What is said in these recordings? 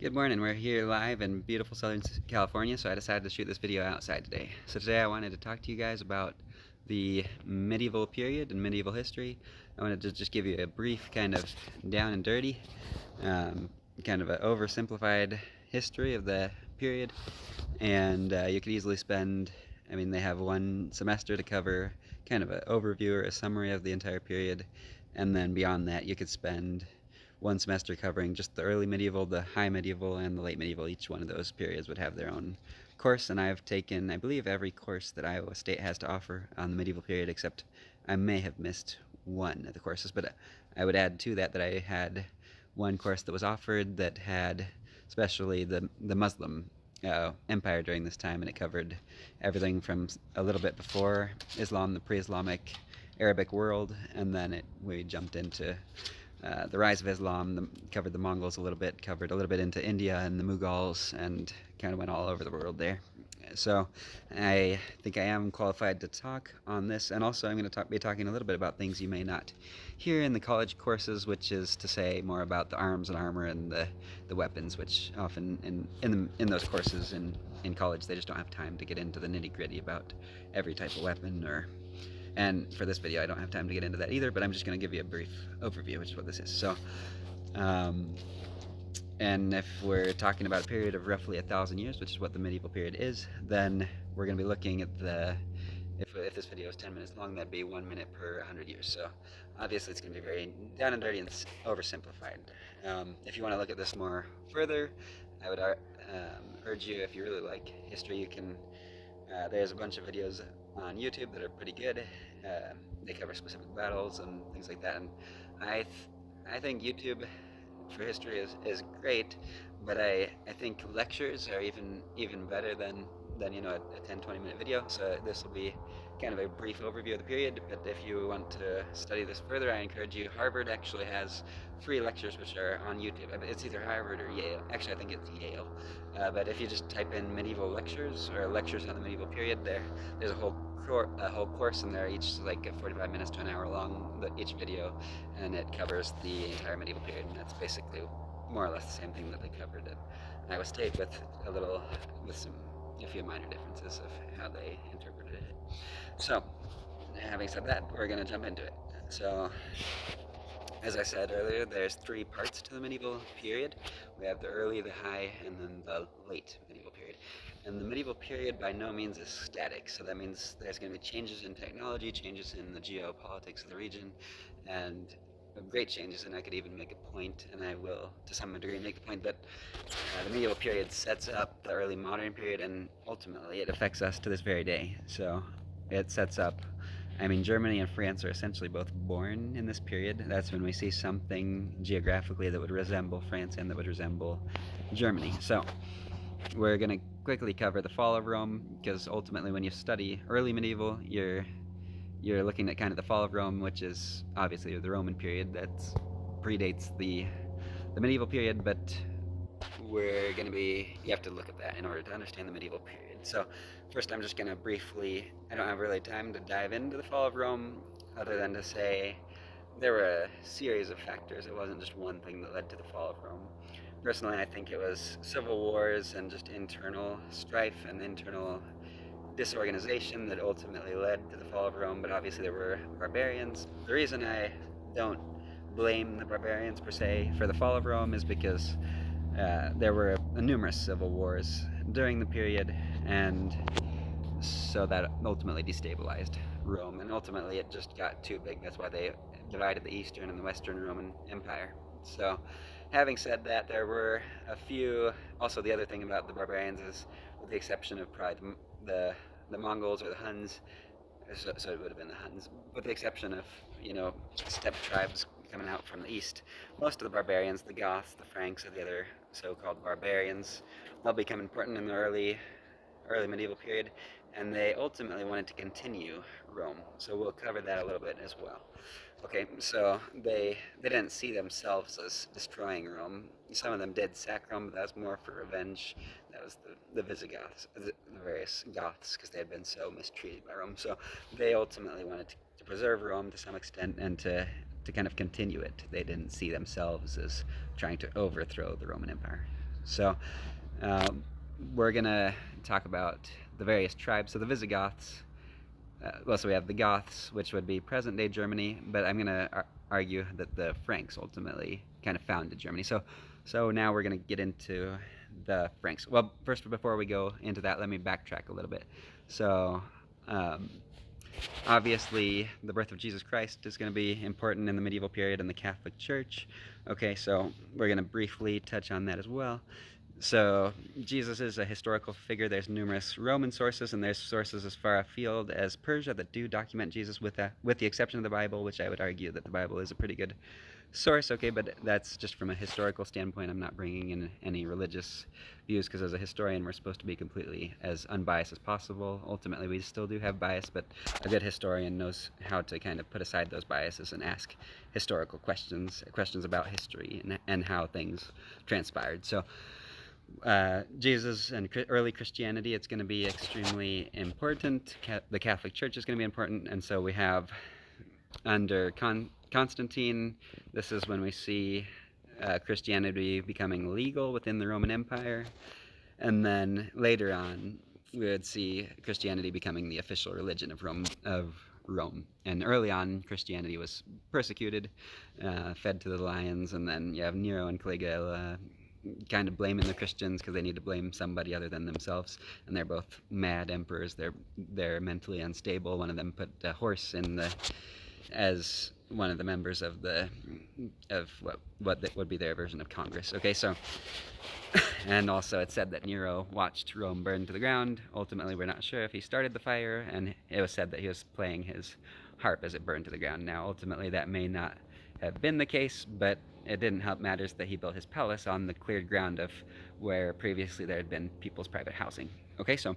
Good morning. We're here live in beautiful Southern California, so I decided to shoot this video outside today. So today I wanted to talk to you guys about the medieval period and medieval history. I wanted to just give you a brief kind of down and dirty, kind of an oversimplified history of the period. And you could easily spend, they have one semester to cover kind of an overview or a summary of the entire period. And then beyond that, you could spend one semester covering just the early medieval, the high medieval, and the late medieval. Each one of those periods would have their own course, and I've taken, I believe, every course that Iowa State has to offer on the medieval period, except I may have missed one of the courses. But I would add to that I had one course that was offered that had especially the Muslim empire during this time, and it covered everything from a little bit before Islam, the pre-Islamic Arabic world, and then we jumped into the rise of Islam, covered the Mongols a little bit, covered a little bit into India and the Mughals, and kind of went all over the world there. So I think I am qualified to talk on this, and also I'm going to be talking a little bit about things you may not hear in the college courses, which is to say more about the arms and armor and the weapons, which often in those courses in college they just don't have time to get into the nitty gritty about every type of weapon and for this video, I don't have time to get into that either, but I'm just going to give you a brief overview, which is what this is. So, and if we're talking about a period of roughly 1,000 years, which is what the medieval period is, then we're going to be looking at if this video is 10 minutes long, that'd be 1 minute per 100 years. So obviously it's going to be very down and dirty and oversimplified. If you want to look at this more further, I would urge you, if you really like history, you can, there's a bunch of videos on YouTube that are pretty good. They cover specific battles and things like that. And I think YouTube for history is great, but I think lectures are even better than a 10-20 minute video. So this will be kind of a brief overview of the period, but if you want to study this further, I encourage you. Harvard actually has free lectures which are on YouTube. It's either Harvard or Yale. Actually, I think it's Yale. But if you just type in medieval lectures or lectures on the medieval period, there's a whole course in there, each like 45 minutes to an hour long, each video, and it covers the entire medieval period, and that's basically more or less the same thing that they covered at Iowa State with a few minor differences of how they interpreted it. So, having said that, we're going to jump into it. So, as I said earlier, there's three parts to the medieval period. We have the early, the high, and then the late medieval period. And the medieval period by no means is static, so that means there's going to be changes in technology, changes in the geopolitics of the region, and great changes. And I could even make a point, and I will to some degree make the point that the medieval period sets up the early modern period, and ultimately it affects us to this very day. So it sets up, Germany and France are essentially both born in this period. That's when we see something geographically that would resemble France and that would resemble Germany. So we're going to quickly cover the fall of Rome, because ultimately when you study early medieval, you're looking at kind of the fall of Rome, which is obviously the Roman period that predates the medieval period, but you have to look at that in order to understand the medieval period. So first I'm just going to briefly, I don't have really time to dive into the fall of Rome, other than to say there were a series of factors. It wasn't just one thing that led to the fall of Rome. Personally, I think it was civil wars and just internal strife and internal disorganization that ultimately led to the fall of Rome, but obviously there were barbarians. The reason I don't blame the barbarians per se for the fall of Rome is because there were numerous civil wars during the period, and so that ultimately destabilized Rome, and ultimately it just got too big. That's why they divided the Eastern and the Western Roman Empire. So having said that, there were a few. Also, the other thing about the barbarians is, with the exception of probably the Mongols or the Huns, so it would have been the Huns, with the exception of steppe tribes coming out from the east, most of the barbarians, the Goths, the Franks, or the other so-called barbarians, they'll become important in the early medieval period, and they ultimately wanted to continue Rome. So we'll cover that a little bit as well. Okay, so they didn't see themselves as destroying Rome. Some of them did sack Rome, but that was more for revenge. That was the Visigoths, the various Goths, because they had been so mistreated by Rome. So they ultimately wanted to preserve Rome to some extent and to kind of continue it. They didn't see themselves as trying to overthrow the Roman Empire. So uh, we're gonna talk about the various tribes. So the Visigoths. So we have the Goths, which would be present-day Germany, but I'm gonna argue that the Franks ultimately kind of founded Germany. So now we're gonna get into the Franks. Well, first, before we go into that, let me backtrack a little bit. So, um, obviously, the birth of Jesus Christ is going to be important in the medieval period in the Catholic Church. Okay, so we're going to briefly touch on that as well. So Jesus is a historical figure. There's numerous Roman sources, and there's sources as far afield as Persia that do document Jesus, with the exception of the Bible, which I would argue that the Bible is a pretty good source. Okay, but that's just from a historical standpoint. I'm not bringing in any religious views, because as a historian, we're supposed to be completely as unbiased as possible. Ultimately, we still do have bias, but a good historian knows how to kind of put aside those biases and ask historical questions about history and how things transpired. So Jesus and early Christianity, it's going to be extremely important. The Catholic Church is going to be important, and so we have under Constantine, this is when we see Christianity becoming legal within the Roman Empire, and then later on we would see Christianity becoming the official religion of Rome. And early on, Christianity was persecuted, fed to the lions, and then you have Nero and Caligula kind of blaming the Christians because they need to blame somebody other than themselves, and they're both mad emperors. They're mentally unstable. One of them put a horse as one of the members of what would be their version of Congress. Okay, so and also it's said that Nero watched Rome burn to the ground. Ultimately, we're not sure if he started the fire, and it was said that he was playing his harp as it burned to the ground. Now, ultimately, that may not have been the case, but it didn't help matters that he built his palace on the cleared ground of where previously there had been people's private housing. Okay, so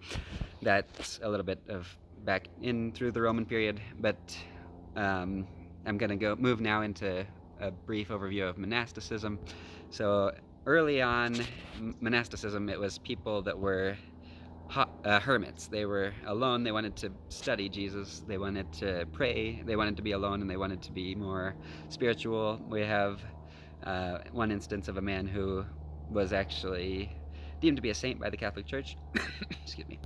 that's a little bit of back in through the Roman period, but I'm going to move now into a brief overview of monasticism. So early on, monasticism, it was people that were hermits. They were alone. They wanted to study Jesus. They wanted to pray. They wanted to be alone, and they wanted to be more spiritual. We have one instance of a man who was actually deemed to be a saint by the Catholic Church. Excuse me.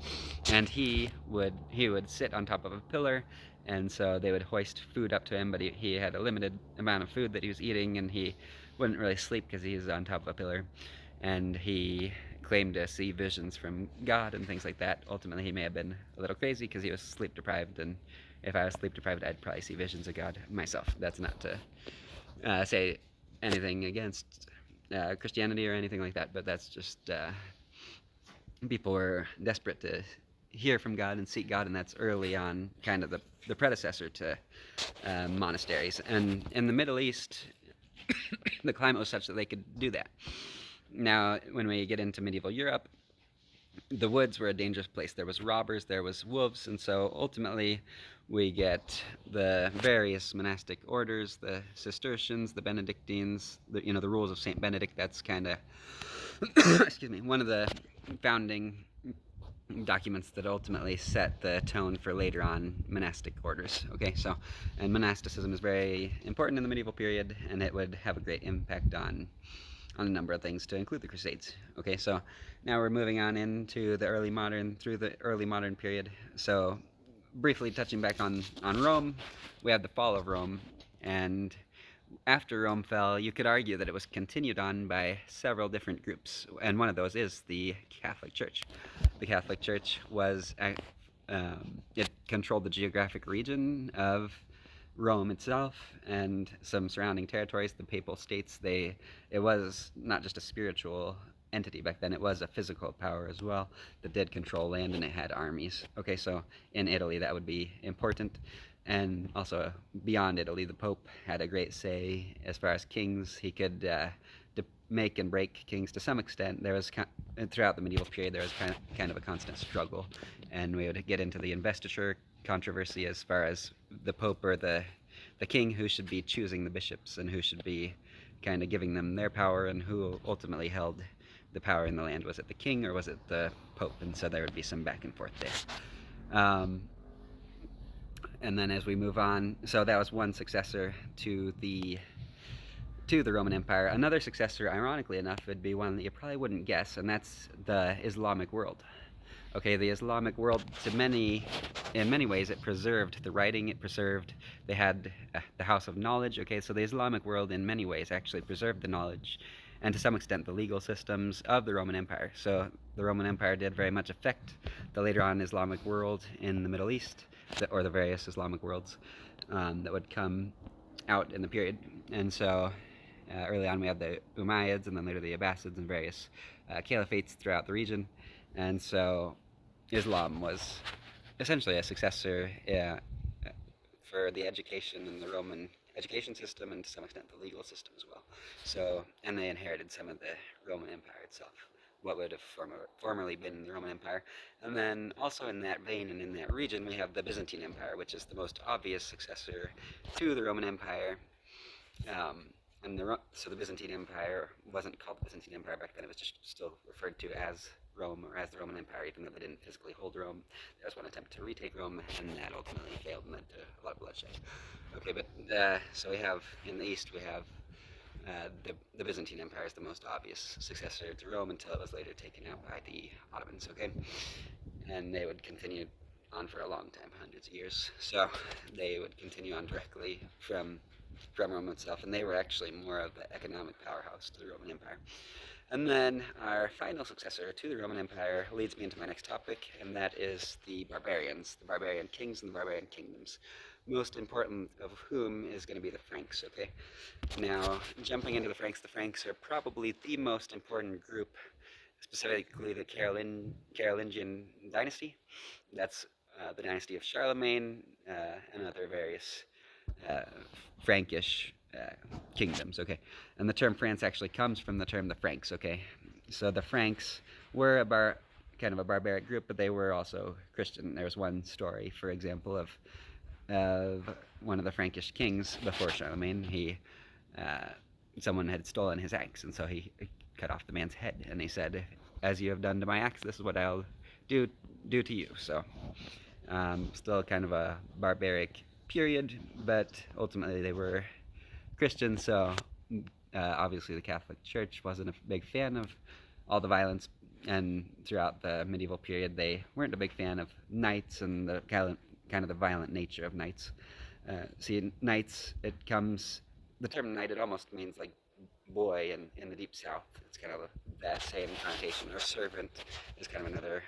And he would sit on top of a pillar, and so they would hoist food up to him, but he had a limited amount of food that he was eating, and he wouldn't really sleep because he was on top of a pillar. And he claimed to see visions from God and things like that. Ultimately, he may have been a little crazy because he was sleep deprived, and if I was sleep deprived, I'd probably see visions of God myself. That's not to say anything against Christianity or anything like that, but that's just people were desperate to hear from God and seek God, and that's early on kind of the predecessor to monasteries. And in the Middle East, the climate was such that they could do that. Now, when we get into medieval Europe, the woods were a dangerous place. There was robbers, there was wolves, and so ultimately we get the various monastic orders, the Cistercians, the Benedictines, the rules of Saint Benedict. That's kind of excuse me, one of the founding documents that ultimately set the tone for later on monastic orders. Okay, so, and monasticism is very important in the medieval period, and it would have a great impact on a number of things, to include the Crusades. Okay, so now we're moving on into the early modern period. So briefly touching back on Rome, we have the fall of Rome, and after Rome fell, you could argue that it was continued on by several different groups, and one of those is the Catholic Church. The Catholic Church was it controlled the geographic region of Rome itself and some surrounding territories, the Papal States. It was not just a spiritual entity back then, it was a physical power as well that did control land, and it had armies. Okay, so in Italy that would be important. And also beyond Italy, the Pope had a great say as far as kings. He could make and break kings to some extent. There was throughout the medieval period there was kind of a constant struggle, and we would get into the investiture controversy as far as the Pope or the king who should be choosing the bishops and who should be kind of giving them their power, and who ultimately held the power in the land. Was it the king or was it the Pope? And so there would be some back and forth there. And then as we move on, so that was one successor to the to the Roman Empire. Another successor, ironically enough, would be one that you probably wouldn't guess, and that's the Islamic world. Okay, the Islamic world, in many ways, it preserved the writing. It preserved. They had the House of Knowledge. Okay, so the Islamic world, in many ways, actually preserved the knowledge, and to some extent, the legal systems of the Roman Empire. So the Roman Empire did very much affect the later on Islamic world in the Middle East, or the various Islamic worlds that would come out in the period. And so early on, we have the Umayyads, and then later the Abbasids, and various caliphates throughout the region. And so Islam was essentially a successor for the education in the Roman education system, and to some extent the legal system as well. So, and they inherited some of the Roman Empire itself, what would have formerly been the Roman Empire. And then also in that vein and in that region, we have the Byzantine Empire, which is the most obvious successor to the Roman Empire. So the Byzantine Empire wasn't called the Byzantine Empire back then. It was just still referred to as Rome, or as the Roman Empire, even though they didn't physically hold Rome. There was one attempt to retake Rome, and that ultimately failed and led to a lot of bloodshed. Okay, but so we have, in the east, we have the Byzantine Empire is the most obvious successor to Rome until it was later taken out by the Ottomans, okay? And they would continue on for a long time, hundreds of years. So they would continue on directly from Rome itself, and they were actually more of the economic powerhouse to the Roman Empire. And then our final successor to the Roman Empire leads me into my next topic, and that is the barbarians, the barbarian kings and the barbarian kingdoms. Most important of whom is going to be the Franks, okay? Now, jumping into the Franks are probably the most important group, specifically the Carolingian dynasty. That's the dynasty of Charlemagne and other various Frankish kingdoms, okay? And the term France actually comes from the term the Franks, okay? So the Franks were kind of a barbaric group, but they were also Christian. There was one story, for example, of one of the Frankish kings before Charlemagne. Someone had stolen his axe, and so he cut off the man's head, and he said, "As you have done to my axe, this is what I'll do to you." So still kind of a barbaric period, but ultimately they were Christian, so obviously the Catholic Church wasn't a big fan of all the violence, and throughout the medieval period they weren't a big fan of knights and the kind of the violent nature of knights. See, knights, the term knight, it almost means like boy in the deep south. It's kind of that same connotation. Or servant is kind of another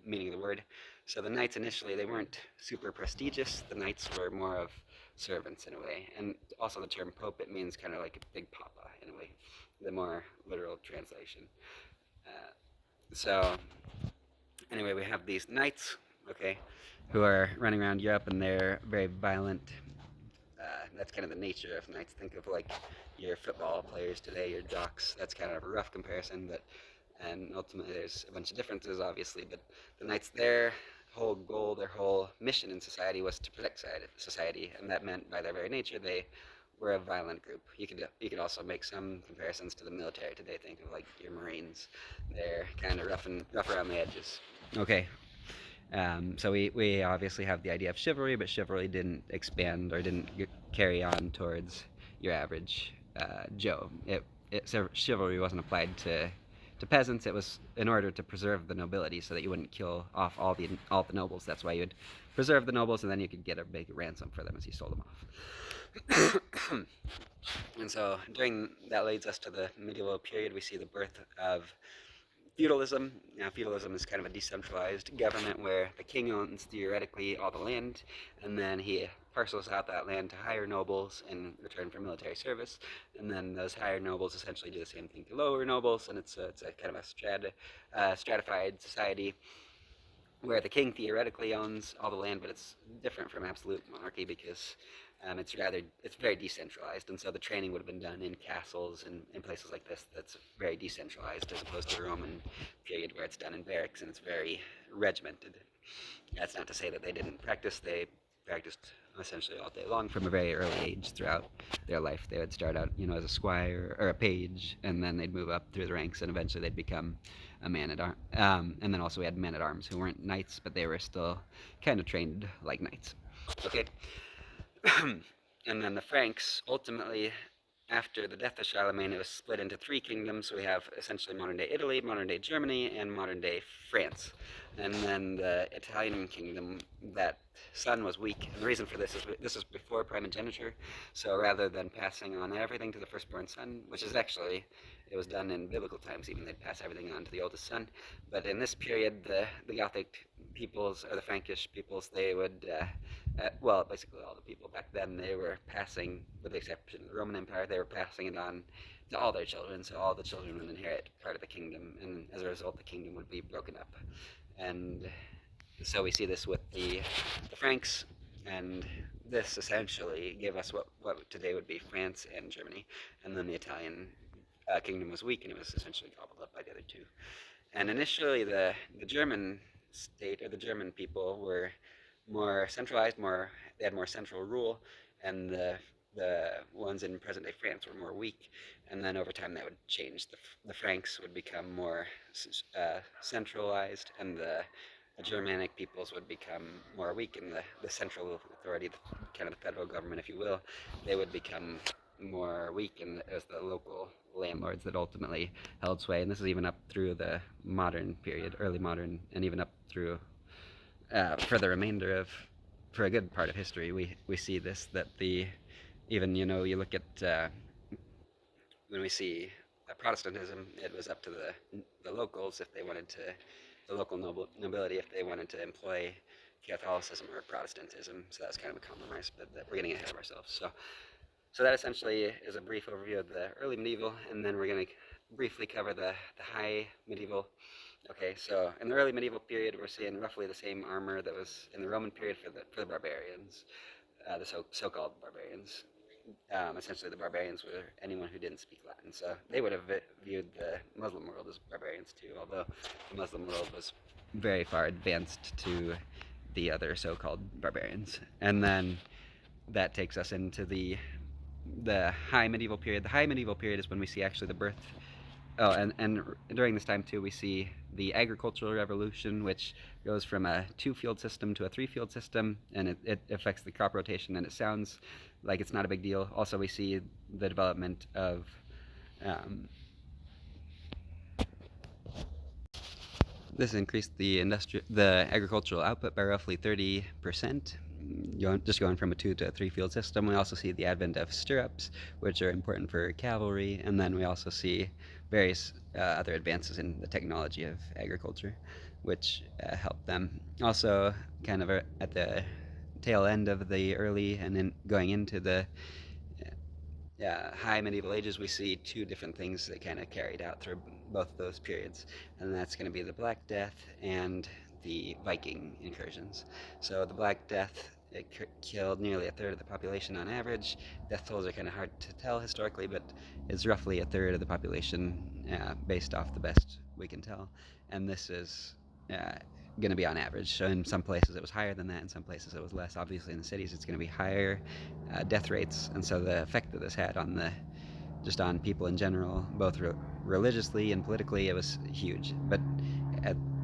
meaning of the word. So the knights initially, they weren't super prestigious. The knights were more of servants in a way. And also the term pope, it means kind of like a big papa in a way, the more literal translation. So anyway, we have these knights, okay, who are running around Europe, and they're very violent. That's kind of the nature of knights. Think of like your football players today, your jocks. That's kind of a rough comparison, and ultimately there's a bunch of differences, obviously. But the knights, their whole goal, their whole mission in society was to protect society, and that meant by their very nature they were a violent group. You could also make some comparisons to the military today. Think of like your Marines. They're kind of rough around the edges. Okay. So we obviously have the idea of chivalry, but chivalry didn't expand or didn't carry on towards your average Joe. Chivalry wasn't applied to peasants. It was in order to preserve the nobility, so that you wouldn't kill off all the nobles. That's why you'd preserve the nobles, and then you could get a big ransom for them as you sold them off. And so that leads us to the medieval period. We see the birth of feudalism. Now, feudalism is kind of a decentralized government where the king owns theoretically all the land, and then he parcels out that land to higher nobles in return for military service, and then those higher nobles essentially do the same thing to lower nobles, and it's a kind of a stratified society where the king theoretically owns all the land, but it's different from absolute monarchy because it's very decentralized, and so the training would have been done in castles and in places like this. That's very decentralized, as opposed to the Roman period where it's done in barracks and it's very regimented. That's not to say that they didn't practice. They practiced essentially all day long from a very early age throughout their life. They would start out, as a squire or a page, and then they'd move up through the ranks, and eventually they'd become a man-at-arms. And then also we had men-at-arms who weren't knights, but they were still kind of trained like knights. Okay. And then the Franks, ultimately, after the death of Charlemagne, it was split into three kingdoms. We have essentially modern day Italy, modern day Germany, and modern day France. And then the Italian kingdom, that son was weak. And the reason for this is before primogeniture. So rather than passing on everything to the firstborn son, which is actually, it was done in biblical times, even they'd pass everything on to the oldest son. But in this period, the Gothic peoples, or the Frankish peoples, they would well, basically all the people back then, they were passing, with the exception of the Roman Empire, they were passing it on to all their children, so all the children would inherit part of the kingdom, and as a result, the kingdom would be broken up. And so we see this with the Franks, and this essentially gave us what today would be France and Germany, and then the Italian kingdom was weak, and it was essentially gobbled up by the other two. And initially, the German state, or the German people, were more centralized, they had more central rule, and the ones in present day France were more weak. And then over time that would change. The Franks would become more centralized, and the Germanic peoples would become more weak, and the central authority, kind of the federal government, if you will, they would become more weak, and it was the local landlords that ultimately held sway. And this is even up through the modern period, early modern, and even up through for the remainder of, for a good part of history, we see this, that even, you look at when we see Protestantism, it was up to the locals if they wanted to, the local nobility, if they wanted to employ Catholicism or Protestantism. So that's kind of a compromise, but we're getting ahead of ourselves. So that essentially is a brief overview of the early medieval, and then we're going to briefly cover the high medieval. Okay, so in the early medieval period, we're seeing roughly the same armor that was in the Roman period for the barbarians, the so-called barbarians. Essentially, the barbarians were anyone who didn't speak Latin, so they would have viewed the Muslim world as barbarians too, although the Muslim world was very far advanced to the other so-called barbarians. And then that takes us into the high medieval period. The high medieval period is when we see actually the birth. Oh, and during this time too, we see the agricultural revolution, which goes from a two-field system to a three-field system, and it affects the crop rotation, and it sounds like it's not a big deal. Also, we see the development of this increased the agricultural output by roughly 30%, just going from a two to a three-field system. We also see the advent of stirrups, which are important for cavalry, and then we also see various other advances in the technology of agriculture, which help them. Also, kind of at the tail end of the early and then going into the high medieval ages, we see two different things that kind of carried out through both those periods, and that's going to be the Black Death and the Viking incursions. So the Black Death, it killed nearly a third of the population on average. Death tolls are kind of hard to tell historically, but it's roughly a third of the population based off the best we can tell. And this is going to be on average. So in some places it was higher than that, in some places it was less. Obviously in the cities it's going to be higher death rates, and so the effect that this had on just on people in general, both religiously and politically, it was huge. But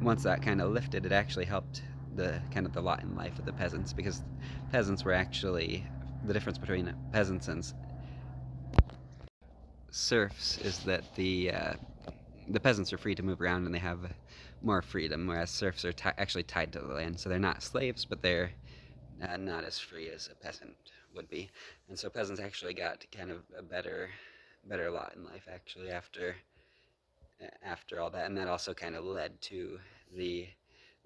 once that kind of lifted, it actually helped the kind of the lot in life of the peasants, because peasants were actually, the difference between peasants and serfs is that the peasants are free to move around and they have more freedom, whereas serfs are actually tied to the land. So they're not slaves, but they're not as free as a peasant would be. And so peasants actually got kind of a better lot in life actually after all that, and that also kind of led to the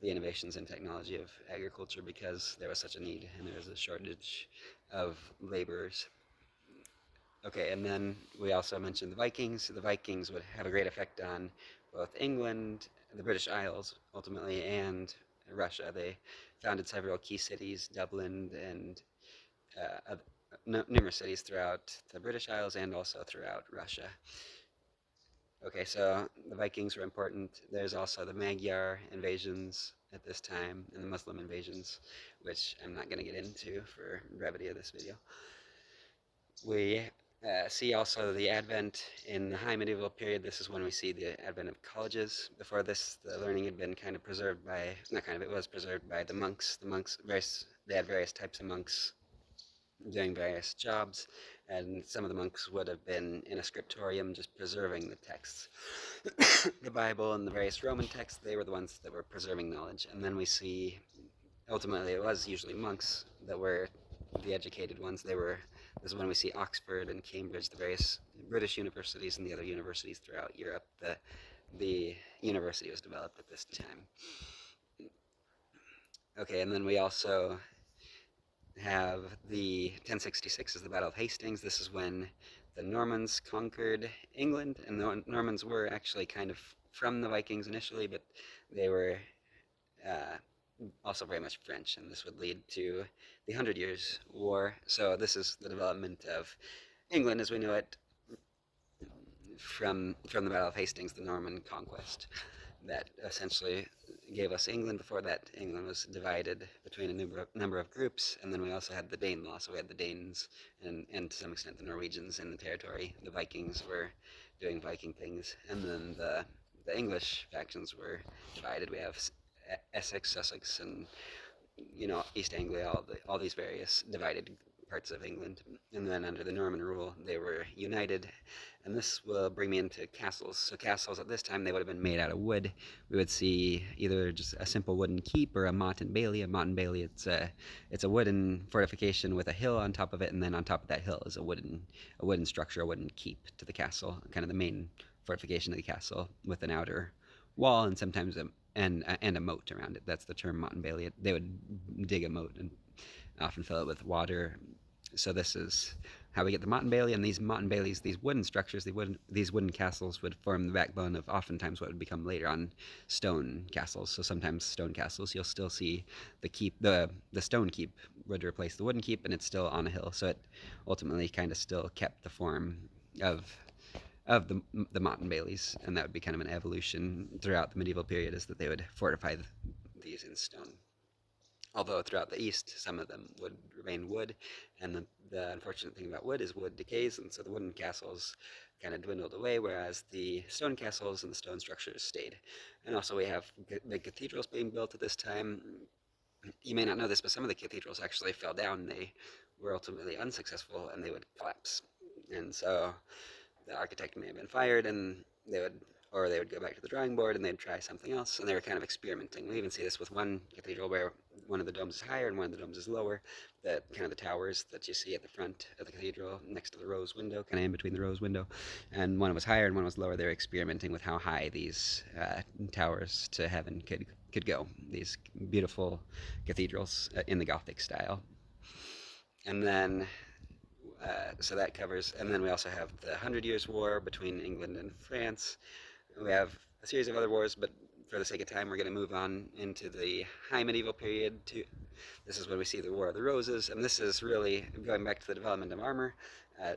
innovations in technology of agriculture, because there was such a need and there was a shortage of laborers. Okay, and then we also mentioned the Vikings. The Vikings would have a great effect on both England, the British Isles, ultimately, and Russia. They founded several key cities, Dublin, and numerous cities throughout the British Isles and also throughout Russia. Okay, so the Vikings were important. There's also the Magyar invasions at this time and the Muslim invasions, which I'm not going to get into for brevity of this video. We see also the advent in the high medieval period. This is when we see the advent of colleges. Before this, the learning had been kind of preserved by, not kind of, it was preserved by the monks. They had various types of monks doing various jobs, and some of the monks would have been in a scriptorium just preserving the texts. The Bible and the various Roman texts, they were the ones that were preserving knowledge. And then we see, ultimately, it was usually monks that were the educated ones. This is when we see Oxford and Cambridge, the various British universities and the other universities throughout Europe. The university was developed at this time. Okay, and then we also have the 1066 is the Battle of Hastings. This is when the Normans conquered England, and the Normans were actually kind of from the Vikings initially, but they were uh, also very much French, and this would lead to the Hundred Years' War. So this is the development of England as we know it from the Battle of Hastings, the Norman conquest that essentially gave us England. Before that, England was divided between a number of groups, and then we also had the Dane law. So we had the Danes and to some extent the Norwegians in the territory. The Vikings were doing Viking things, and then the English factions were divided. We have Essex, Sussex, and East Anglia, all these various divided parts of England. And then under the Norman rule, they were united. And this will bring me into castles. So castles at this time, they would have been made out of wood. We would see either just a simple wooden keep or a motte and bailey. A motte and bailey, it's a wooden fortification with a hill on top of it, and then on top of that hill is a wooden structure, a wooden keep to the castle, kind of the main fortification of the castle with an outer wall and sometimes a moat around it. That's the term motte and bailey. They would dig a moat and often fill it with water. So this is how we get the motte and bailey, and these motte and baileys, these wooden structures, these wooden castles would form the backbone of oftentimes what would become later on stone castles. So sometimes stone castles, you'll still see the stone keep would replace the wooden keep, and it's still on a hill. So it ultimately kind of still kept the form of the motte and baileys, and that would be kind of an evolution throughout the medieval period, is that they would fortify these in stone. Although throughout the East, some of them would remain wood, and the unfortunate thing about wood is wood decays, and so the wooden castles kind of dwindled away, whereas the stone castles and the stone structures stayed. And also we have big cathedrals being built at this time. You may not know this, but some of the cathedrals actually fell down. They were ultimately unsuccessful, and they would collapse. And so the architect may have been fired, and they would go back to the drawing board and they'd try something else, and they were kind of experimenting. We even see this with one cathedral where one of the domes is higher and one of the domes is lower. That kind of the towers that you see at the front of the cathedral next to the rose window, kind of in between the rose window, and one was higher and one was lower. They were experimenting with how high these towers to heaven could go. These beautiful cathedrals in the Gothic style. And then so that covers, and then we also have the Hundred Years' War between England and France. We have a series of other wars, but for the sake of time, we're going to move on into the High Medieval period. This is when we see the War of the Roses, and this is really going back to the development of armor.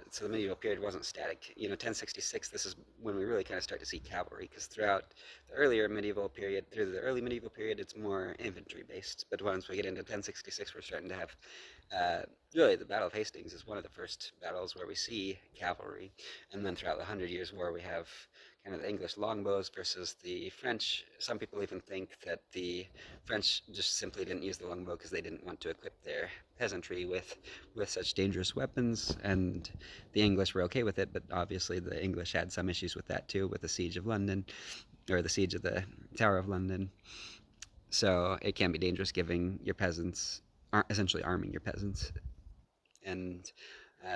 So the medieval period wasn't static. 1066, this is when we really kind of start to see cavalry, because throughout the earlier medieval period, through the early medieval period, it's more infantry-based. But once we get into 1066, we're starting to have, really, the Battle of Hastings is one of the first battles where we see cavalry. And then throughout the Hundred Years' War, we have kind of the English longbows versus the French. Some people even think that the French just simply didn't use the longbow because they didn't want to equip their peasantry with such dangerous weapons, and the English were okay with it, but obviously the English had some issues with that too, with the siege of London, or the siege of the Tower of London. So it can be dangerous giving your peasants, essentially arming your peasants. And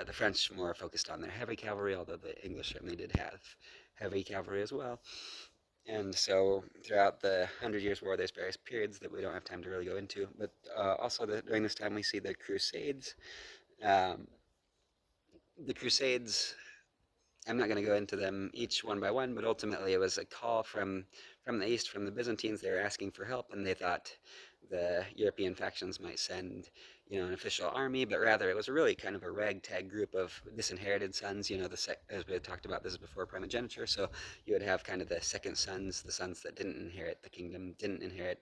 the French more focused on their heavy cavalry, although the English certainly did have heavy cavalry as well. And so throughout the Hundred Years' War, there's various periods that we don't have time to really go into. But also during this time, we see the Crusades. Um, the Crusades, I'm not going to go into them each one by one, but ultimately it was a call from the East, from the Byzantines. They were asking for help, and they thought the European factions might send an official army, but rather it was really kind of a ragtag group of disinherited sons. As we had talked about, this is before primogeniture, so you would have kind of the second sons, the sons that didn't inherit the kingdom, didn't inherit.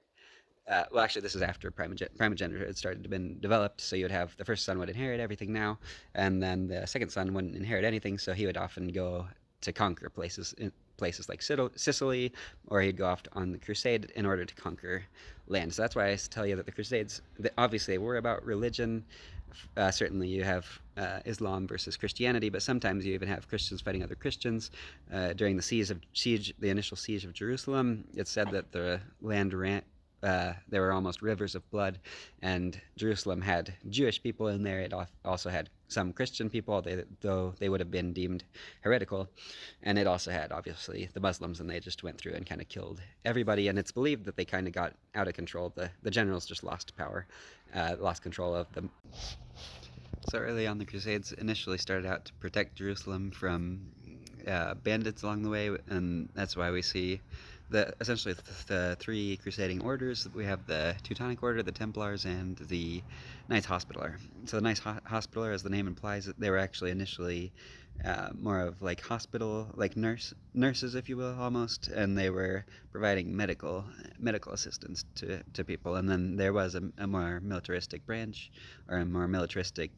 Well, actually, this is after primogeniture had started to been developed. So you would have the first son would inherit everything now, and then the second son wouldn't inherit anything. So he would often go to conquer places like Sicily, or he'd go off on the crusade in order to conquer land. So that's why I tell you that the Crusades, obviously, they were about religion, Certainly, you have Islam versus Christianity, but sometimes you even have Christians fighting other Christians. During the initial siege of Jerusalem, it's said that the land ran. There were almost rivers of blood, and Jerusalem had Jewish people in there. It also had some Christian people, though they would have been deemed heretical, and it also had obviously the Muslims, and they just went through and kind of killed everybody. And it's believed that they kind of got out of control. The generals just lost power, lost control of them. So early on, the Crusades initially started out to protect Jerusalem from bandits along the way, and that's why we see essentially the three crusading orders. We have the Teutonic Order, the Templars, and the Knights Hospitaller. So the Knights Hospitaller, as the name implies, they were actually initially more of like hospital, like nurses, if you will, almost, and they were providing medical assistance to people. And then there was a more militaristic branch, or a more militaristic.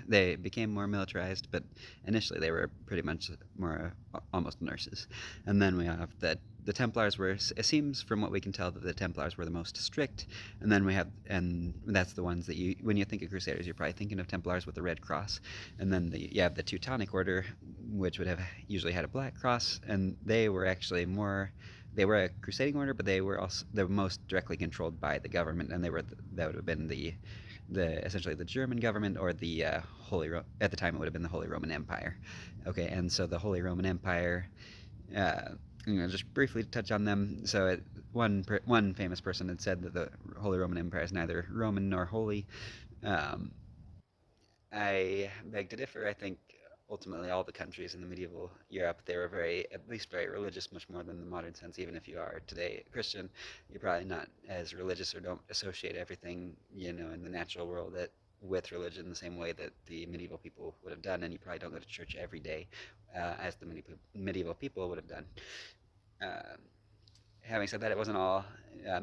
They became more militarized, but initially they were pretty much more almost nurses. And then we have the Templars were, it seems from what we can tell, that the Templars were the most strict. And then and that's the ones that when you think of Crusaders, you're probably thinking of Templars with the red cross. And then you have the Teutonic Order, which would have usually had a black cross, and they were actually they were a crusading order, but they were most directly controlled by the government, and that would have been the essentially the German government, or the at the time it would have been the Holy Roman Empire. Okay, and so the Holy Roman Empire, just briefly to touch on them. So one famous person had said that the Holy Roman Empire is neither Roman nor holy. Um, I beg to differ. I think ultimately all the countries in the medieval Europe, they were at least very religious, much more than the modern sense. Even if you are today Christian, you're probably not as religious, or don't associate everything, in the natural world with religion the same way that the medieval people would have done, and you probably don't go to church every day as the medieval people would have done. Uh, Having said that, it wasn't all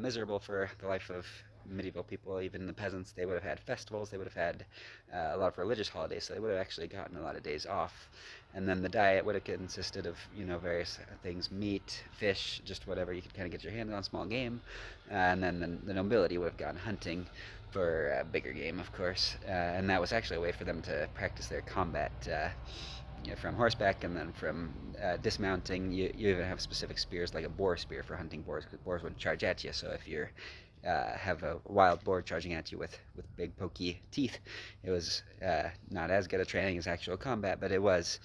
miserable for the life of medieval people. Even the peasants, they would have had festivals, they would have had a lot of religious holidays, so they would have actually gotten a lot of days off. And then the diet would have consisted of, various things: meat, fish, just whatever you could kind of get your hands on, small game. And then the nobility would have gone hunting for bigger game, of course. And that was actually a way for them to practice their combat. From horseback, and then from dismounting, you even have specific spears, like a boar spear for hunting boars, because boars would charge at you. So if you have a wild boar charging at you with big pokey teeth, it was not as good a training as actual combat, but it was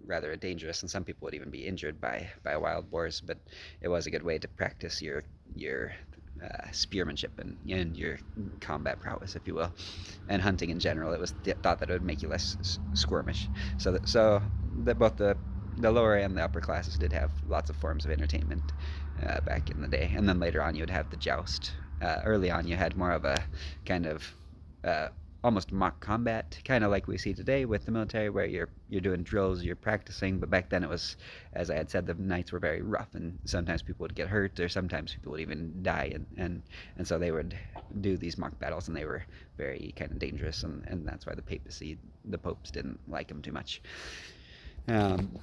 rather dangerous, and some people would even be injured by wild boars. But it was a good way to practice your spearmanship and your combat prowess, if you will. And hunting in general, it was thought that it would make you less squirmish. So that both the lower and the upper classes did have lots of forms of entertainment back in the day. And then later on, you would have the joust. Early on, you had more of a kind of uh, almost mock combat, kind of like we see today with the military, where you're doing drills, you're practicing. But back then it was, as I had said, the knights were very rough, and sometimes people would get hurt, or sometimes people would even die, and so they would do these mock battles, and they were very kind of dangerous, and that's why the popes didn't like them too much. Um,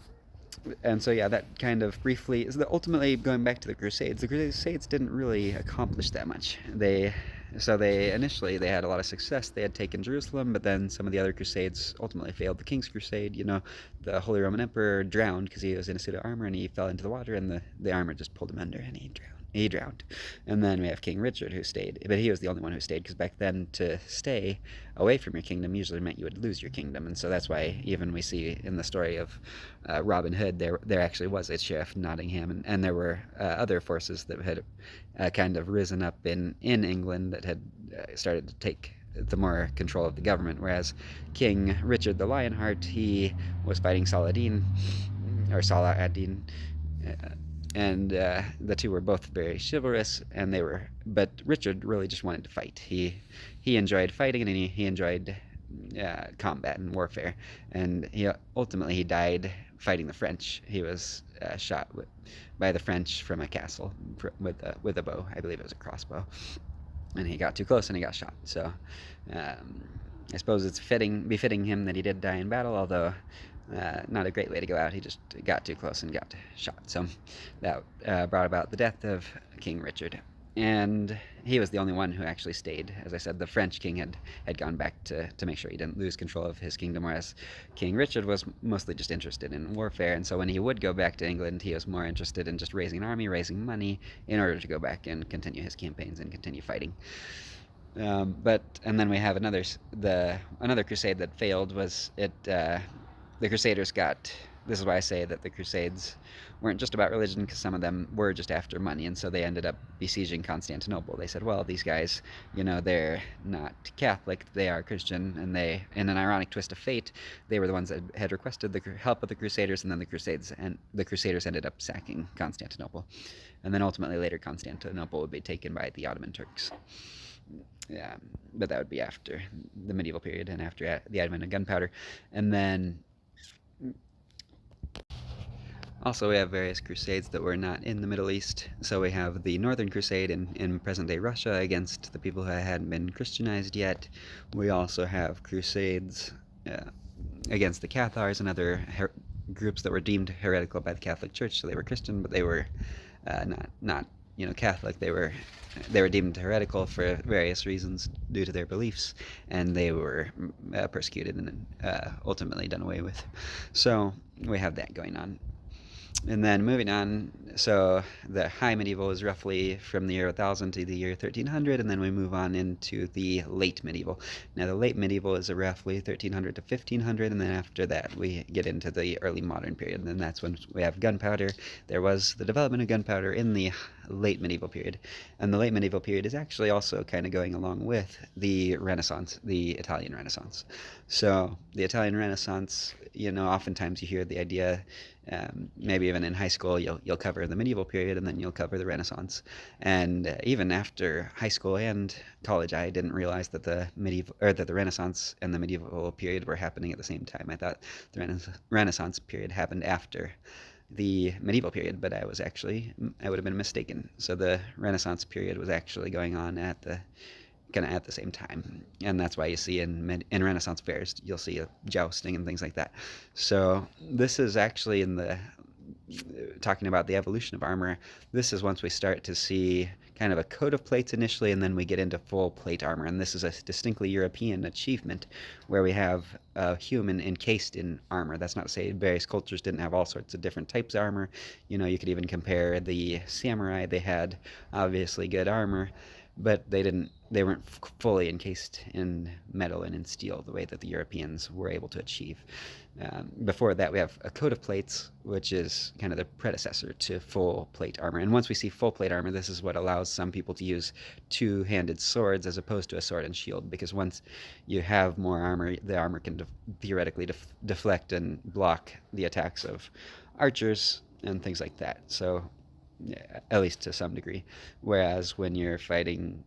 and so yeah, that kind of briefly is ultimately going back to the Crusades. The Crusades didn't really accomplish that much. They initially they had a lot of success. They had taken Jerusalem, but then some of the other Crusades ultimately failed. The King's Crusade, the Holy Roman Emperor drowned because he was in a suit of armor, and he fell into the water, and the armor just pulled him under, and he drowned. And then we have King Richard, who stayed, but he was the only one who stayed, because back then to stay away from your kingdom usually meant you would lose your kingdom. And so that's why even we see in the story of Robin Hood, there actually was a sheriff Nottingham, and there were other forces that had kind of risen up in England that had started to take the more control of the government, whereas King Richard the Lionheart, he was fighting Saladin, or Salah ad-Din, and the two were both very chivalrous, but Richard really just wanted to fight. He enjoyed fighting, and he enjoyed combat and warfare, and he died fighting the French. He was shot by the French from a castle with a bow. I believe it was a crossbow, and he got too close and he got shot. So I suppose it's befitting him that he did die in battle, although not a great way to go out. He just got too close and got shot. So that brought about the death of King Richard. and he was the only one who actually stayed. As I said, the French king had gone back to make sure he didn't lose control of his kingdom, whereas King Richard was mostly just interested in warfare. And so when he would go back to England, he was more interested in just raising an army, raising money in order to go back and continue his campaigns and continue fighting. But and then we have another crusade that failed. Was it the Crusaders got? This is why I say that the Crusades weren't just about religion, because some of them were just after money, and so they ended up besieging Constantinople. They said, well, these guys, they're not Catholic, they are Christian, and they, in an ironic twist of fate, they were the ones that had requested the help of the Crusaders, and then the Crusaders ended up sacking Constantinople, and then ultimately later Constantinople would be taken by the Ottoman Turks. Yeah, but that would be after the medieval period and after the advent of gunpowder, and then also, we have various crusades that were not in the Middle East. So we have the Northern Crusade in present-day Russia against the people who hadn't been Christianized yet. We also have crusades against the Cathars and other groups that were deemed heretical by the Catholic Church. So they were Christian, but they were not Catholic. They were deemed heretical for various reasons due to their beliefs, and they were persecuted and ultimately done away with. So we have that going on. And then moving on, so the high medieval is roughly from the year 1000 to the year 1300, and then we move on into the late medieval. Now, the late medieval is roughly 1300 to 1500, and then after that we get into the early modern period, and that's when we have gunpowder. There was the development of gunpowder in the late medieval period, and the late medieval period is actually also kind of going along with the Renaissance, the Italian Renaissance. So the Italian Renaissance, oftentimes you hear the idea, maybe even in high school, you'll cover the medieval period and then you'll cover the Renaissance. And even after high school and college, I didn't realize that the Renaissance and the medieval period were happening at the same time. I thought the Renaissance period happened after the medieval period, but I would have been mistaken. So the Renaissance period was actually going on at the same time, and that's why you see in Renaissance fairs you'll see jousting and things like that. So this is actually talking about the evolution of armor. This is once we start to see kind of a coat of plates initially, and then we get into full plate armor, and this is a distinctly European achievement where we have a human encased in armor. That's not to say various cultures didn't have all sorts of different types of armor. You could even compare the samurai. They had obviously good armor, but they weren't fully encased in metal and in steel the way that the Europeans were able to achieve. Before that, we have a coat of plates, which is kind of the predecessor to full plate armor. And once we see full plate armor, this is what allows some people to use two-handed swords as opposed to a sword and shield, because once you have more armor, the armor can theoretically deflect and block the attacks of archers and things like that. So at least to some degree. Whereas when you're fighting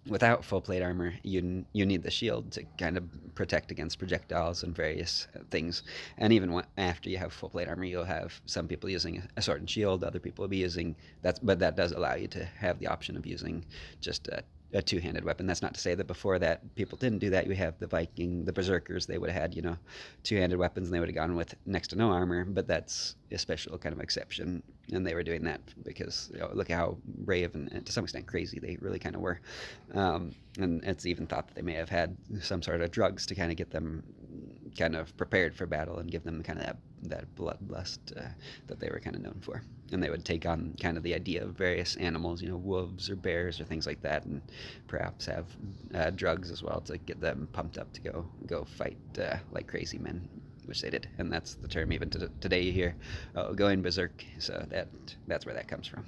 without full plate armor, you need the shield to kind of protect against projectiles and various things. And even after you have full plate armor, you'll have some people using a sword and shield. Other people will be using that, but that does allow you to have the option of using just a two-handed weapon. That's not to say that before that people didn't do that. You have the berserkers. They would have had two-handed weapons, and they would have gone with next to no armor. But that's a special kind of exception, and they were doing that because look at how brave and to some extent crazy they really kind of were. And it's even thought that they may have had some sort of drugs to kind of get them kind of prepared for battle and give them kind of that bloodlust that they were kind of known for. And they would take on kind of the idea of various animals, wolves or bears or things like that, and perhaps have drugs as well to get them pumped up to go fight like crazy men, which they did. And that's the term even today you hear, going berserk. So that's where that comes from.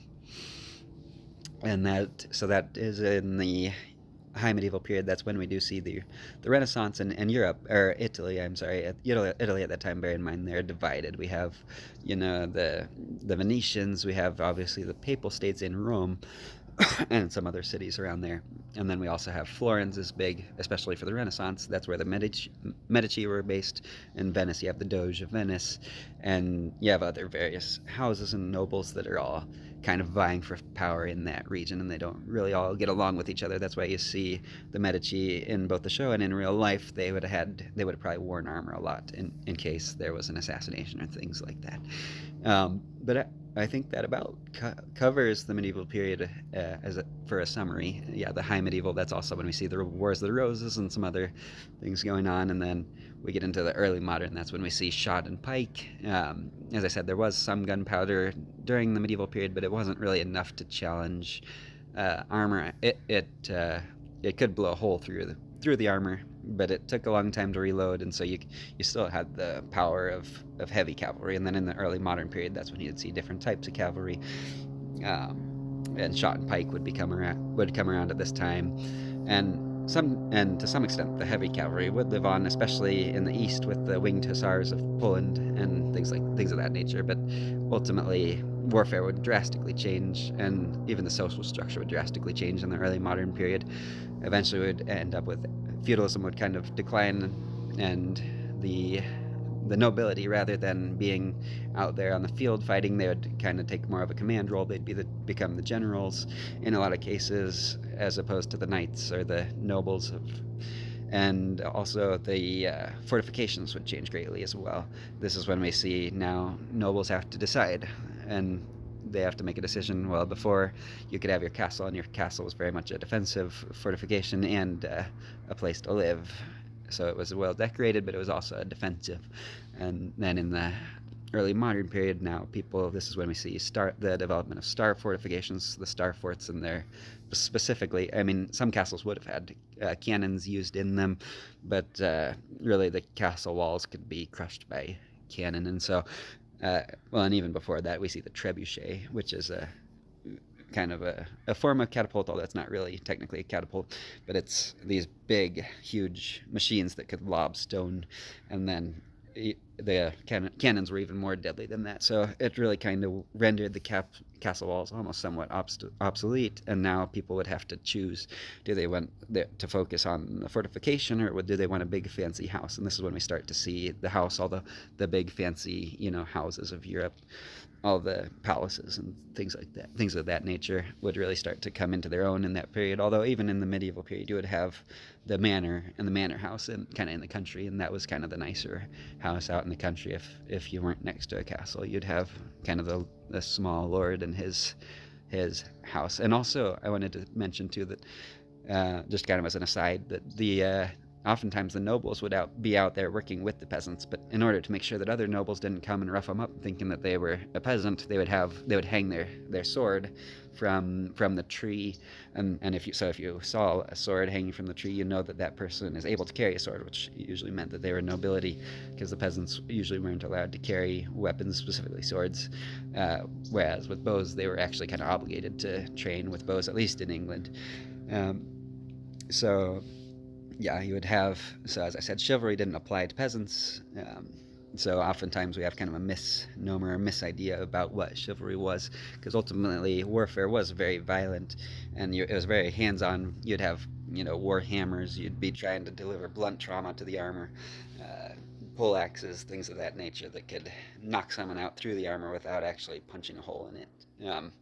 And that is in the high medieval period. That's when we do see the Renaissance in Europe, or Italy. I'm sorry, Italy at that time. Bear in mind they're divided. We have, the Venetians. We have obviously the Papal States in Rome, and some other cities around there. And then we also have Florence is big, especially for the Renaissance. That's where the Medici were based. In Venice, you have the Doge of Venice, and you have other various houses and nobles that are all kind of vying for power in that region, and they don't really all get along with each other. That's why you see the Medici in both the show and in real life. They would have probably worn armor a lot in case there was an assassination or things like that. But I think that about covers the medieval period for a summary. Yeah, the high medieval, that's also when we see the Wars of the Roses and some other things going on. And then we get into the early modern, that's when we see shot and pike. As I said, there was some gunpowder during the medieval period, but it wasn't really enough to challenge armor. It could blow a hole through the armor, but it took a long time to reload, and so you still had the power of heavy cavalry. And then in the early modern period, that's when you'd see different types of cavalry, and shot and pike would come around at this time, and to some extent the heavy cavalry would live on, especially in the east with the winged hussars of Poland and things of that nature. But ultimately, warfare would drastically change, and even the social structure would drastically change in the early modern period. Eventually, we'd end up with feudalism would kind of decline, and the the nobility, rather than being out there on the field fighting, they would kind of take more of a command role. They'd become the generals in a lot of cases, as opposed to the knights or the nobles of. And also the fortifications would change greatly as well. This is when we see now nobles have to decide, and they have to make a decision. Well, before, you could have your castle, and your castle was very much a defensive fortification and a place to live. So it was well decorated, but it was also a defensive. And then in the early modern period, now this is when we see the development of star fortifications, the star forts, and their specifically, I mean, some castles would have had cannons used in them, but really the castle walls could be crushed by cannon. And so, well, and even before that, we see the trebuchet, which is a kind of a form of catapult, although it's not really technically a catapult, but it's these big, huge machines that could lob stone, and then the cannons were even more deadly than that. So it really kind of rendered the castle walls almost somewhat obsolete, and now people would have to choose: do they want to focus on the fortification, or do they want a big fancy house? And this is when we start to see the house, all the big fancy houses of Europe, all the palaces and things like that, things of that nature, would really start to come into their own in that period. Although even in the medieval period, you would have the manor and the manor house, and kind of in the country, and that was kind of the nicer house out in the country. If you weren't next to a castle, you'd have kind of the small lord and his house. And also, I wanted to mention too that, just kind of as an aside, that the oftentimes the nobles would be out there working with the peasants, but in order to make sure that other nobles didn't come and rough them up thinking that they were a peasant, they would hang their sword from the tree. And if you saw a sword hanging from the tree, you know that person is able to carry a sword, which usually meant that they were nobility, because the peasants usually weren't allowed to carry weapons, specifically swords, whereas with bows they were actually kind of obligated to train with bows, at least in England. So yeah, you would have, so as I said, chivalry didn't apply to peasants. So oftentimes we have kind of a misnomer, a misidea about what chivalry was, because ultimately warfare was very violent, and it was very hands-on. You'd have, war hammers. You'd be trying to deliver blunt trauma to the armor, pole axes, things of that nature that could knock someone out through the armor without actually punching a hole in it.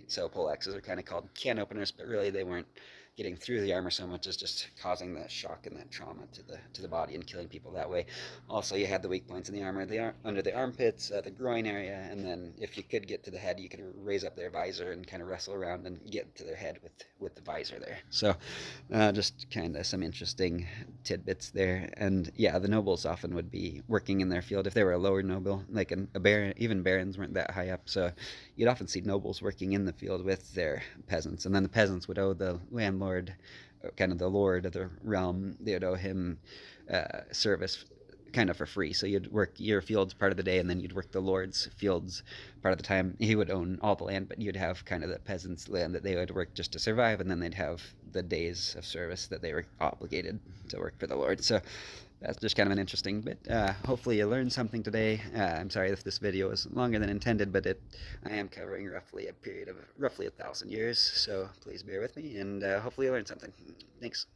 So pole axes are kind of called can openers, but really they weren't getting through the armor so much as just causing that shock and that trauma to the body and killing people that way. Also, you had the weak points in the armor, under the armpits, the groin area, and then if you could get to the head, you could raise up their visor and kind of wrestle around and get to their head with the visor there. So just kind of some interesting tidbits there. And yeah, the nobles often would be working in their field if they were a lower noble, like a baron. Even barons weren't that high up, so you'd often see nobles working in the field with their peasants, and then the peasants would owe the landlord, kind of the lord of the realm, they would owe him service kind of for free. So you'd work your fields part of the day, and then you'd work the lord's fields part of the time. He would own all the land, but you'd have kind of the peasants' land that they would work just to survive, and then they'd have the days of service that they were obligated to work for the lord. So that's just kind of an interesting bit. Hopefully you learned something today. I'm sorry if this video is longer than intended, but I am covering roughly a period of roughly 1,000 years, so please bear with me, and hopefully you learned something. Thanks.